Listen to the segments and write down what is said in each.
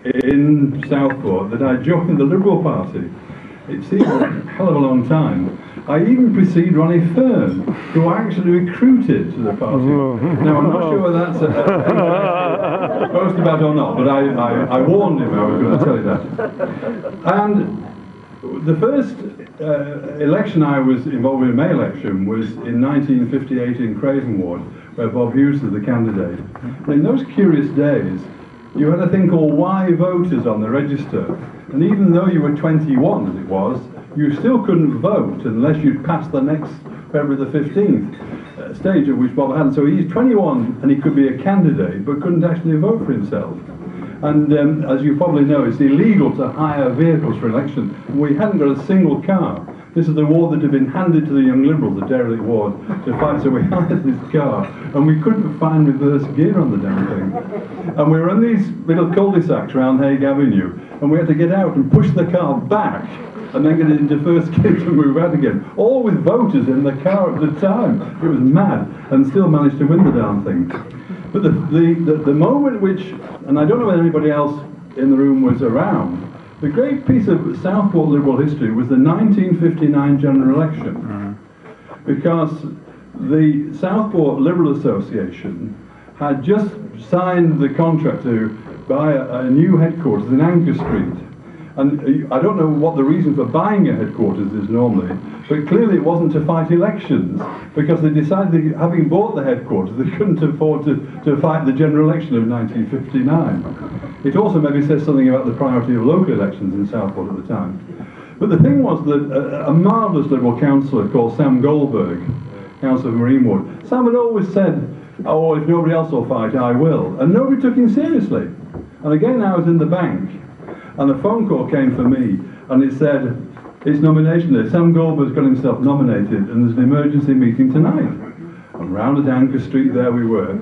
in Southport that I joined the Liberal Party. It seemed a hell of a long time. I even preceded Ronnie Fearn, who I actually recruited to the party. Now, I'm not sure whether that's a boast about or not, but I warned him I was going to tell you that. And the first election I was involved in, a May election, was in 1958 in Craven Ward, where Bob Hughes was the candidate. And in those curious days, you had a thing called Y voters on the register, and even though you were 21, as it was, you still couldn't vote unless you'd passed the next February the 15th stage at which Bob had. So he's 21 and he could be a candidate, but couldn't actually vote for himself. And as you probably know, it's illegal to hire vehicles for election. We hadn't got a single car. This is the ward that had been handed to the Young Liberals, the derelict ward, to fight. So we hired this car, and we couldn't find reverse gear on the damn thing. And we were in these little cul-de-sacs around Hague Avenue, and we had to get out and push the car back, and then get it into first gear to move out again. All with voters in the car at the time. It was mad, and still managed to win the darn thing. But the moment which, and I don't know whether anybody else in the room was around, the great piece of Southport Liberal history was the 1959 general election. Because the Southport Liberal Association had just signed the contract to buy a new headquarters in Anchor Street. And I don't know what the reason for buying a headquarters is normally, but clearly it wasn't to fight elections, because they decided that having bought the headquarters, they couldn't afford to fight the general election of 1959. It also maybe says something about the priority of local elections in Southport at the time. But the thing was that a marvellous Liberal councillor called Sam Goldberg, councillor of Marine Ward, Sam had always said, oh, if nobody else will fight, I will. And nobody took him seriously. And again, I was in the bank, and a phone call came for me, and it said, it's nomination day. Sam Goldberg's got himself nominated, and there's an emergency meeting tonight. And round at Anchor Street, there we were.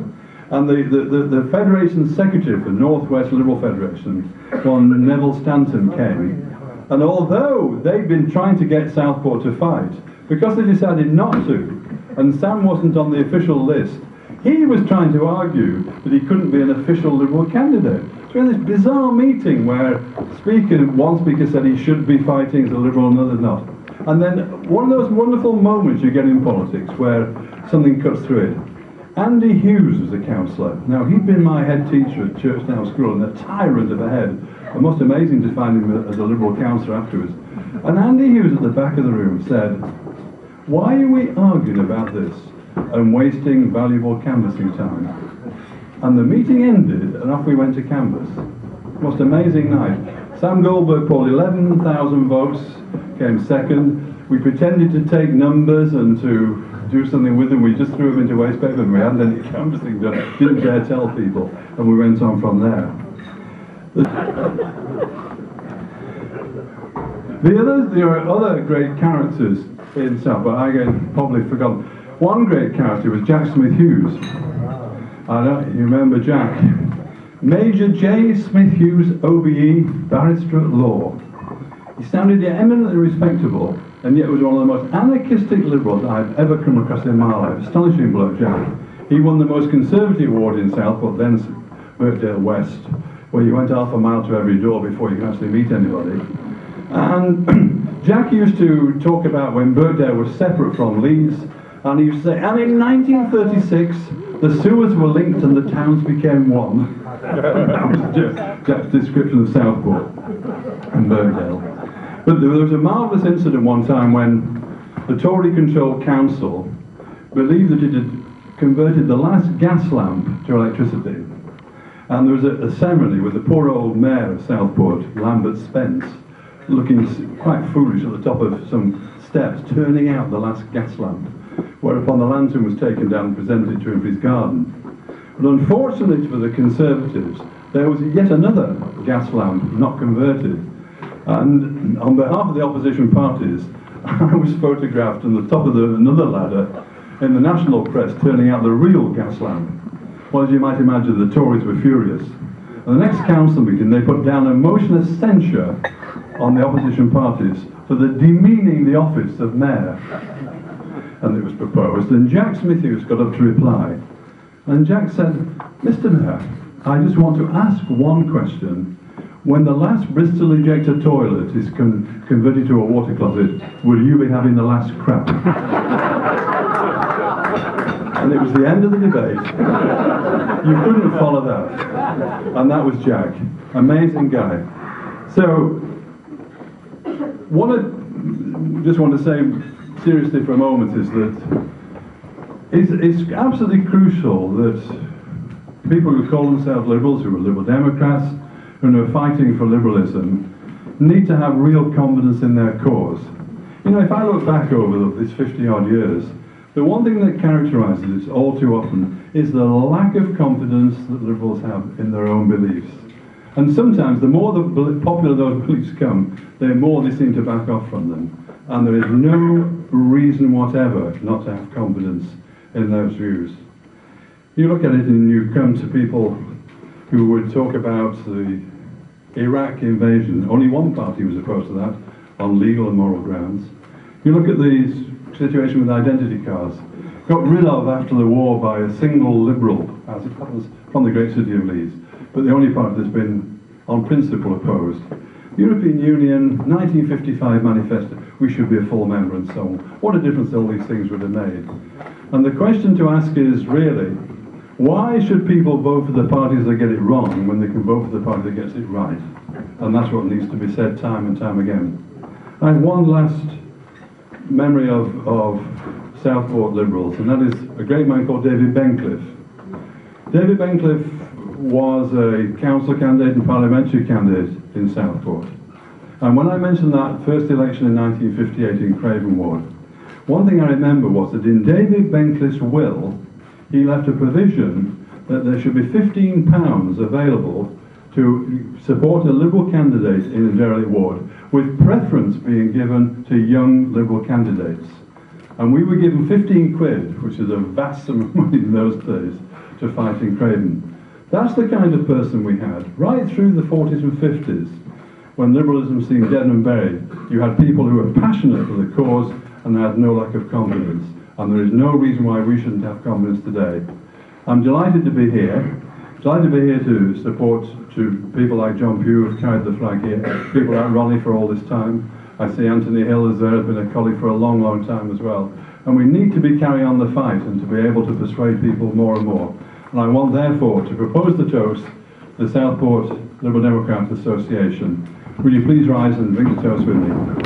And the Federation Secretary for North West Liberal Federation, one Neville Stanton, came. And although they'd been trying to get Southport to fight, because they decided not to, and Sam wasn't on the official list, he was trying to argue that he couldn't be an official Liberal candidate. So we had this bizarre meeting where one speaker said he should be fighting as a Liberal and others not. And then one of those wonderful moments you get in politics where something cuts through it. Andy Hughes was a councillor. Now, he'd been my head teacher at Churchtown School, and a tyrant of a head. And most amazing to find him as a Liberal councillor afterwards. And Andy Hughes at the back of the room said, why are we arguing about this and wasting valuable canvassing time? And the meeting ended, and off we went to canvass. Most amazing night. Sam Goldberg polled 11,000 votes, came second. We pretended to take numbers and to do something with them. We just threw them into waste paper, and we hadn't any canvassing done. Didn't dare tell people, and we went on from there. There are other great characters in Southport. I get probably forgotten. One great character was Jack Smith Hughes. I don't you remember Jack. Major J. Smith Hughes, OBE, barrister at law. He sounded eminently respectable, and yet was one of the most anarchistic Liberals I've ever come across in my life. Astonishing bloke, Jack. He won the most conservative ward in Southport, then Birkdale West, where you went half a mile to every door before you could actually meet anybody. And Jack used to talk about when Birkdale was separate from Leeds, and he used to say, and in 1936, the sewers were linked and the towns became one. That was Jack's description of Southport and Birkdale. But there was a marvellous incident one time when the Tory-controlled council believed that it had converted the last gas lamp to electricity. And there was a ceremony with the poor old mayor of Southport, Lambert Spence, looking quite foolish at the top of some steps, turning out the last gas lamp, whereupon the lantern was taken down and presented to him for his garden. But unfortunately for the Conservatives, there was yet another gas lamp not converted. And on behalf of the opposition parties, I was photographed on the top of another ladder in the national press turning out the real gas lamp. Well, as you might imagine, the Tories were furious. At the next council meeting, they put down a motion of censure on the opposition parties for the demeaning the office of mayor. And it was proposed, and Jack Smith Hughes got up to reply. And Jack said, Mr. Mayor, I just want to ask one question. when the last Bristol ejector toilet is converted to a water closet, will you be having the last crap? And it was the end of the debate. You couldn't follow that. And that was Jack. Amazing guy. So, what I just want to say seriously for a moment is that it's absolutely crucial that people who call themselves liberals, who are liberal Democrats, and who are fighting for liberalism, need to have real confidence in their cause. You know, if I look back over these 50-odd years, the one thing that characterises it all too often is the lack of confidence that liberals have in their own beliefs. And sometimes the more popular those beliefs come, the more they seem to back off from them. And there is no reason whatever not to have confidence in those views. You look at it and you come to people who would talk about the Iraq invasion. Only one party was opposed to that on legal and moral grounds. You look at the situation with identity cards, got rid of after the war by a single liberal, as it happens, from the great city of Leeds, but the only party that's been on principle opposed. European Union, 1955 manifesto, we should be a full member and so on. What a difference all these things would have made. And the question to ask is really, why should people vote for the parties that get it wrong when they can vote for the party that gets it right? And that's what needs to be said time and time again. I have one last memory of Southport Liberals, and that is a great man called David Bencliffe. David Bencliffe was a council candidate and parliamentary candidate in Southport. And when I mentioned that first election in 1958 in Craven Ward, one thing I remember was that in David Bencliffe's will, he left a provision that there should be £15 available to support a Liberal candidate in a derelict ward, with preference being given to young Liberal candidates. And we were given 15 quid, which is a vast sum of money in those days, to fight in Craven. That's the kind of person we had. Right through the 40s and 50s, when liberalism seemed dead and buried, you had people who were passionate for the cause and had no lack of confidence. And there is no reason why we shouldn't have confidence today. I'm delighted to be here. Delighted to be here to support to people like John Pugh who've carried the flag here, people like Ronnie for all this time. I see Anthony Hill is there, has been a colleague for a long, long time as well. And we need to be carrying on the fight and to be able to persuade people more and more. And I want therefore to propose the toast, the Southport Liberal Democrat Association. Will you please rise and drink the toast with me?